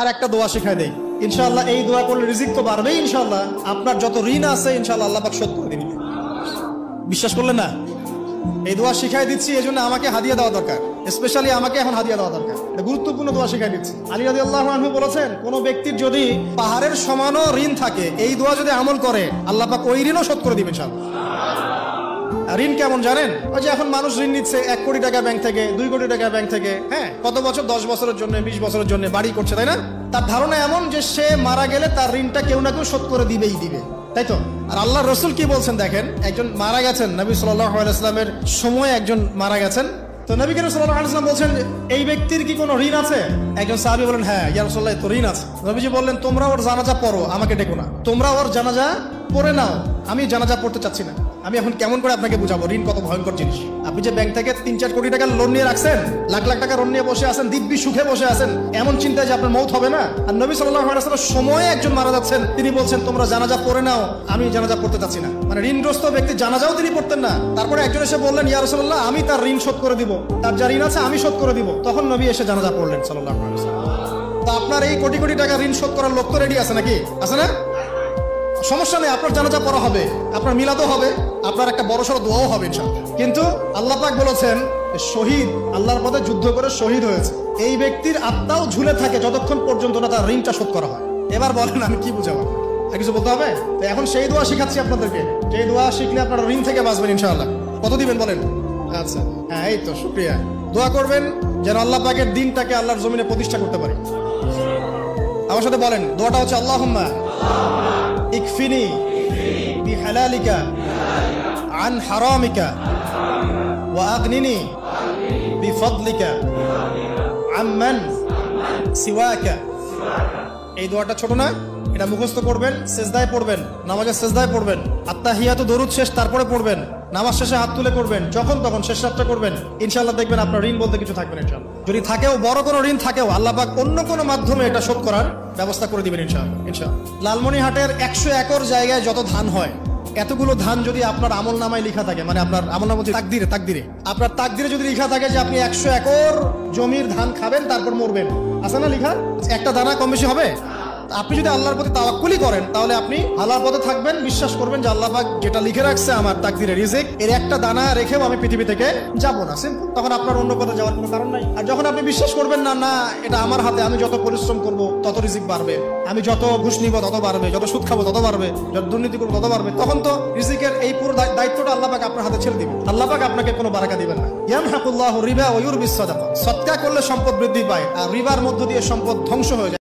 আর একটা দোয়া শেখায় দেই, ইনশাআল্লাহ এই দোয়া করলে রিজিক তো বাড়বেই ইনশাআল্লাহ। আপনার যত ঋণ আছে ইনশাআল্লাহ আল্লাহ পাক শোধ করে দিবেন। বিশ্বাস করলেন না? এই দোয়া শিখাই দিচ্ছি, এই জন্য আমাকে হাদিয়া দেওয়া দরকার, স্পেশালি আমাকে এখন হাদিয়া দেওয়া দরকার। গুরুত্বপূর্ণ দোয়া শিখাই দিচ্ছি। আলী রাদিয়াল্লাহু আনহু বলেছেন, কোন ব্যক্তির যদি পাহাড়ের সমানও ঋণ থাকে, এই দোয়া যদি আমল করে আল্লাহ পাক ওই ঋণও শোধ করে দিবেন ইনশাআল্লাহ। ঋণ কেমন জানেন? ওই যে এখন মানুষ ঋণ নিচ্ছে 1 কোটি টাকা ব্যাংক থেকে, 2 কোটি টাকা ব্যাংক থেকে, হ্যাঁ, কত বছর, 10 বছরের জন্য, 20 বছরের জন্য বাড়ি করছে, তাই না? তার ধারণা এমন যে সে মারা গেলে তার ঋণটা কেউ না কেউ শোধ করে দিবেই দিবে, তাই তো? আর আল্লাহ রসুল কি বলছেন দেখেন, একজন মারা গেছেন, নবী সাল্লাল্লাহু আলাইহি ওয়াসাল্লামের সময় একজন মারা গেছেন। তো নবী করিম সাল্লাল্লাহু আলাইহি ওয়াসাল্লাম বলছেন, এই ব্যক্তির কি কোনো ঋণ আছে? একজন সাহাবী বলেন, হ্যাঁ ইয়া রাসূলুল্লাহ, তো ঋণ আছে। নবীজি বললেন, তোমরা ওর জানাজা পড়ো, আমাকে ডেকো না, তোমরা ওর জানাজা পড়ে নাও, আমি জানাজা পড়তে চাচ্ছি না। আমি এখন কেমন করে আপনাকে বুঝাবো ঋণ কত ভয়ঙ্কর জিনিস? আপনি যে ব্যাংক থেকে 3-4 কোটি টাকা লোন নিয়ে রাখছেন, লাখ লাখ টাকা লোন নিয়ে বসে আছেন, দিব্যি সুখে বসে আছেন, এমন চিন্তায় যে আপনার মৌত হবে না। আর নবী সাল্লাল্লাহু আলাইহি ওয়াসাল্লাম সময়ে একজন মারা যাচ্ছেন, তিনি বলছেন তোমরা জানাজা পড়ে নাও, আমি জানাজা পড়তে চাচ্ছি না। মানে ঋণগ্রস্ত ব্যক্তি জানাজাও তিনি পড়তেন না। তারপরে একজন এসে বললেন, ইয়া রাসূলুল্লাহ, আমি তার ঋণ শোধ করে দিব, তার যা ঋণ আছে আমি শোধ করে দিব। তখন নবী এসে জানাজা পড়লেন সাল্লাল্লাহু আলাইহি ওয়াসাল্লাম। তো আপনার এই কোটি কোটি টাকা ঋণ শোধ করার লোক তো রেডি আছে নাকি? আছে না? সমস্যা নেই, আপনার জানাজা পড়া হবে, আপনার মিলাদও হবে, আপনার একটা বড়সড় দোয়াও হবে ইনশাআল্লাহ। কিন্তু আল্লাহ পাক বলেছেন, শহীদ, আল্লাহর পথে যুদ্ধ করে শহীদ হয়েছে, এই ব্যক্তির আত্মাও ঝুলে থাকে যতক্ষণ পর্যন্ত না তার ঋণটা শোধ করা হয়। এবার বলেন আমি কি বুঝাবো? আর কিছু বলতে হবে? তো এখন সেই দোয়া শিখাচ্ছি আপনাদেরকে, সেই দোয়া শিখলে আপনারা ঋণ থেকে বাঁচবেন ইনশাআল্লাহ। কত দিবেন বলেন? আচ্ছা, হ্যাঁ, এই তো, শুকরিয়া। দোয়া করবেন যেন আল্লাহ পাকের দিনটাকে আল্লাহর জমিনে প্রতিষ্ঠা করতে পারি। আমার সাথে বলেন, দোয়াটা হচ্ছে, আল্লাহুম্মা ইকফিনি বিহালালিকা আন হারামিকা ওয়া আগনিনি বিফদলিকা আম্মান সিওয়াকা। এই দোয়াটা ছোট না? এটা মুখস্থ করবেন, সেজদায় পড়বেন, নামাজের সেজদায় পড়বেন, আত্তাহিয়াতু দরুদ শেষ তারপরে পড়বেন, নামাজ শেষে হাত তুলে করবেন, যখন তখন শেষ রাতটা করবেন, ইনশাআল্লাহ দেখবেন আপনার ঋণ বলতে কিছু থাকবে না ইনশাআল্লাহ। যদি থাকেও, বড় কোনো ঋণ থাকেও, আল্লাহ পাক অন্য কোনো মাধ্যমে এটা শোধ করার ব্যবস্থা করে দিবেন ইনশাআল্লাহ। ইনশাআল্লাহ লালমনিরহাটের 100 একর জায়গায় যত ধান হয়, এতগুলো ধান যদি আপনার আমল নামায় লেখা থাকে, মানে আপনার আমল নামা তাকদিরে আপনার তাকদিরে যদি লেখা থাকে যে আপনি 100 একর জমির ধান খাবেন তারপর মরবেন, আছে না লেখা? একটা দানা কম বেশি হবে? আপনি যদি আল্লাহর প্রতি তাওয়াক্কুলি করেন, তাহলে আপনি আল্লাহর পথে থাকবেন, বিশ্বাস করবেন যে আল্লাহ পাক যেটা লিখে রাখছে আমার তাকদিরে রিজিক, এর একটা দানা রেখেও আমি পৃথিবী থেকে যাব না, সিম্পল। তখন আপনার অন্য পথে যাওয়ার কোনো কারণ নাই। আর যখন আপনি বিশ্বাস করবেন না, না এটা আমার হাতে, আমি যত পরিশ্রম করব তত রিজিক বাড়বে, আমি যত ঘুষ নিব তত বাড়বে, যত সুদ খাবো তত বাড়বে, যত দুর্নীতি করবো তত বাড়বে, তখন তো রিজিকের এই পুরো দায়িত্বটা আল্লাহ পাক আপনার হাতে ছেড়ে দিবেন। আল্লাহ পাক আপনাকে কোনো বারাকা দিবেন না। ইয়ামহাকুল্লাহু রিবা ওয়া ইউরবিস সাদাকা। সদকা করলে সম্পদ বৃদ্ধি পায়, আর রিবার মধ্য দিয়ে সম্পদ ধ্বংস হয়ে যায়।